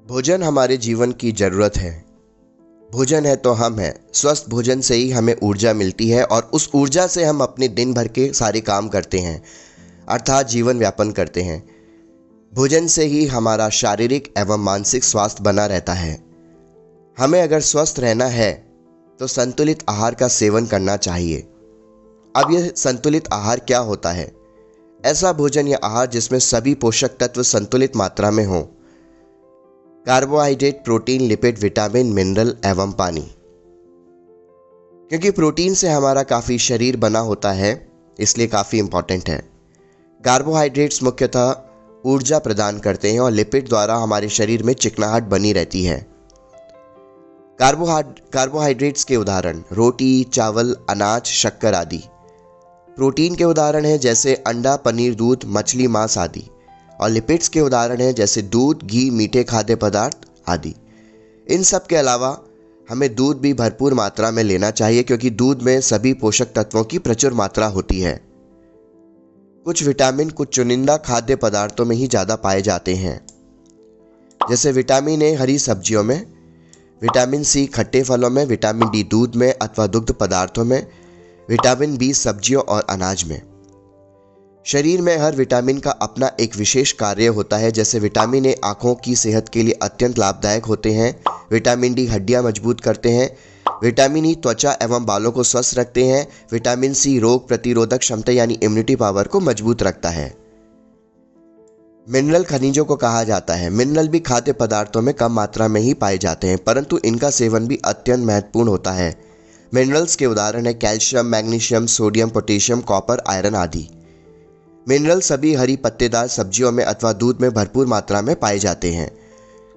भोजन हमारे जीवन की ज़रूरत है। भोजन है तो हम हैं। स्वस्थ भोजन से ही हमें ऊर्जा मिलती है और उस ऊर्जा से हम अपने दिन भर के सारे काम करते हैं, अर्थात जीवन यापन करते हैं। भोजन से ही हमारा शारीरिक एवं मानसिक स्वास्थ्य बना रहता है। हमें अगर स्वस्थ रहना है तो संतुलित आहार का सेवन करना चाहिए। अब यह संतुलित आहार क्या होता है? ऐसा भोजन या आहार जिसमें सभी पोषक तत्व संतुलित मात्रा में हों। Carbohydrate, protein, lipid, vitamin, mineral एवं पानी। क्योंकि प्रोटीन से हमारा काफ़ी शरीर बना होता है, इसलिए काफ़ी इम्पॉर्टेंट है। कार्बोहाइड्रेट्स मुख्यतः ऊर्जा प्रदान करते हैं और लिपिड द्वारा हमारे शरीर में चिकनाहट बनी रहती है। कार्बोहाइड्रेट्स के उदाहरण रोटी, चावल, अनाज, शक्कर आदि। प्रोटीन के उदाहरण हैं जैसे अंडा, पनीर, दूध, मछली, मांस आदि। और लिपिड्स के उदाहरण हैं जैसे दूध, घी, मीठे खाद्य पदार्थ आदि। इन सब के अलावा हमें दूध भी भरपूर मात्रा में लेना चाहिए क्योंकि दूध में सभी पोषक तत्वों की प्रचुर मात्रा होती है। कुछ विटामिन कुछ चुनिंदा खाद्य पदार्थों में ही ज़्यादा पाए जाते हैं, जैसे विटामिन ए हरी सब्जियों में, विटामिन सी खट्टे फलों में, विटामिन डी दूध में अथवा दुग्ध पदार्थों में, विटामिन बी सब्जियों और अनाज में। शरीर में हर विटामिन का अपना एक विशेष कार्य होता है। जैसे विटामिन ए आँखों की सेहत के लिए अत्यंत लाभदायक होते हैं, विटामिन डी हड्डियां मजबूत करते हैं, विटामिन ई त्वचा एवं बालों को स्वस्थ रखते हैं, विटामिन सी रोग प्रतिरोधक क्षमता यानी इम्यूनिटी पावर को मजबूत रखता है। मिनरल खनिजों को कहा जाता है। मिनरल भी खाद्य पदार्थों में कम मात्रा में ही पाए जाते हैं, परंतु इनका सेवन भी अत्यंत महत्वपूर्ण होता है। मिनरल्स के उदाहरण है calcium, magnesium, sodium, potassium, copper, iron आदि। मिनरल सभी हरी पत्तेदार सब्जियों में अथवा दूध में भरपूर मात्रा में पाए जाते हैं।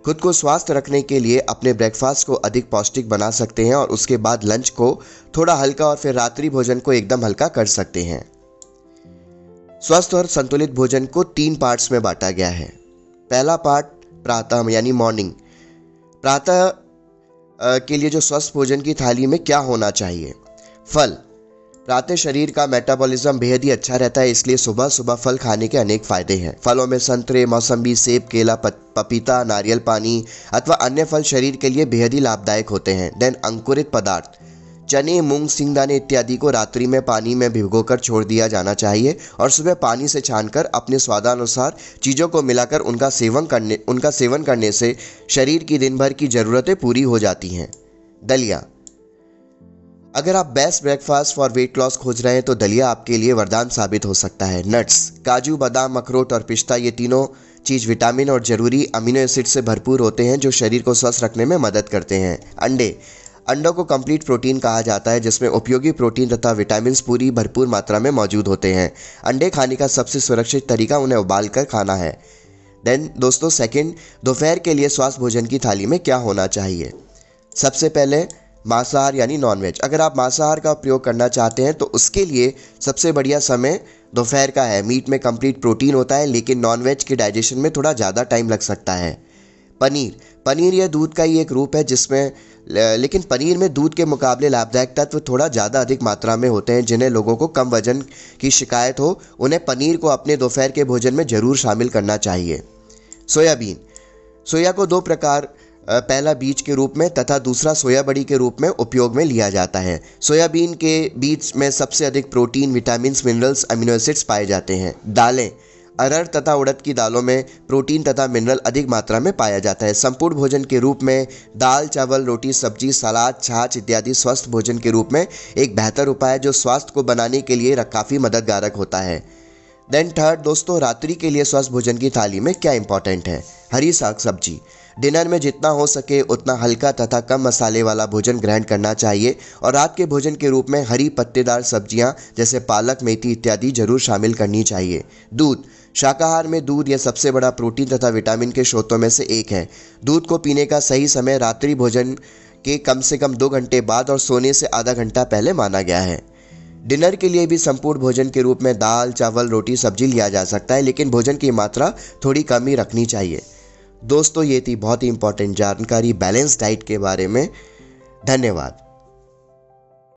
खुद को स्वस्थ रखने के लिए अपने ब्रेकफास्ट को अधिक पौष्टिक बना सकते हैं और उसके बाद लंच को थोड़ा हल्का और फिर रात्रि भोजन को एकदम हल्का कर सकते हैं। स्वस्थ और संतुलित भोजन को 3 पार्ट्स में बांटा गया है। पहला पार्ट प्रातः यानी मॉर्निंग। प्रातः के लिए जो स्वस्थ भोजन की थाली में क्या होना चाहिए? फल। प्रातः शरीर का मेटाबॉलिज्म बेहद ही अच्छा रहता है, इसलिए सुबह सुबह फल खाने के अनेक फायदे हैं। फलों में संतरे, मौसम्बी, सेब, केला, पपीता, नारियल पानी अथवा अन्य फल शरीर के लिए बेहद ही लाभदायक होते हैं। देन अंकुरित पदार्थ, चने, मूंग, सिंगदाने इत्यादि को रात्रि में पानी में भिगोकर छोड़ दिया जाना चाहिए और सुबह पानी से छानकर अपने स्वादानुसार चीज़ों को मिलाकर उनका सेवन करने से शरीर की दिन भर की ज़रूरतें पूरी हो जाती हैं। दलिया। अगर आप best breakfast for weight loss खोज रहे हैं तो दलिया आपके लिए वरदान साबित हो सकता है। नट्स, काजू, बादाम, अखरोट और पिस्ता, ये तीनों चीज़ विटामिन और ज़रूरी अमीनो एसिड से भरपूर होते हैं जो शरीर को स्वस्थ रखने में मदद करते हैं। अंडों को कंप्लीट प्रोटीन कहा जाता है जिसमें उपयोगी प्रोटीन तथा विटामिन पूरी भरपूर मात्रा में मौजूद होते हैं। अंडे खाने का सबसे सुरक्षित तरीका उन्हें उबालकर खाना है। देन दोस्तों सेकंड, दोपहर के लिए स्वास्थ्य भोजन की थाली में क्या होना चाहिए? सबसे पहले मांसाहार यानी नॉनवेज। अगर आप मांसाहार का प्रयोग करना चाहते हैं तो उसके लिए सबसे बढ़िया समय दोपहर का है। मीट में कंप्लीट प्रोटीन होता है लेकिन नॉनवेज के डाइजेशन में थोड़ा ज़्यादा टाइम लग सकता है। पनीर यह दूध का ही एक रूप है लेकिन पनीर में दूध के मुकाबले लाभदायक तत्व थोड़ा ज़्यादा अधिक मात्रा में होते हैं। जिन्हें लोगों को कम वजन की शिकायत हो उन्हें पनीर को अपने दोपहर के भोजन में ज़रूर शामिल करना चाहिए। सोयाबीन। सोया को 2 प्रकार, पहला बीज के रूप में तथा दूसरा सोया बड़ी के रूप में उपयोग में लिया जाता है। सोयाबीन के बीज में सबसे अधिक protein, vitamin, minerals, amino acids पाए जाते हैं। दालें। अरहर तथा उड़द की दालों में प्रोटीन तथा मिनरल अधिक मात्रा में पाया जाता है। संपूर्ण भोजन के रूप में दाल, चावल, रोटी, सब्जी, सलाद, छाछ इत्यादि स्वस्थ भोजन के रूप में एक बेहतर उपाय है जो स्वास्थ्य को बनाने के लिए काफ़ी मददगारक होता है। देन थर्ड दोस्तों, रात्रि के लिए स्वस्थ भोजन की थाली में क्या इंपॉर्टेंट है? हरी साग सब्जी। डिनर में जितना हो सके उतना हल्का तथा कम मसाले वाला भोजन ग्रहण करना चाहिए और रात के भोजन के रूप में हरी पत्तेदार सब्जियां जैसे पालक, मेथी इत्यादि जरूर शामिल करनी चाहिए। दूध। शाकाहार में दूध यह सबसे बड़ा प्रोटीन तथा विटामिन के स्रोतों में से एक है। दूध को पीने का सही समय रात्रि भोजन के कम से कम 2 घंटे बाद और सोने से आधा घंटा पहले माना गया है। डिनर के लिए भी संपूर्ण भोजन के रूप में दाल, चावल, रोटी, सब्जी लिया जा सकता है लेकिन भोजन की मात्रा थोड़ी कम ही रखनी चाहिए। दोस्तों ये थी बहुत ही इंपॉर्टेंट जानकारी बैलेंस डाइट के बारे में। धन्यवाद।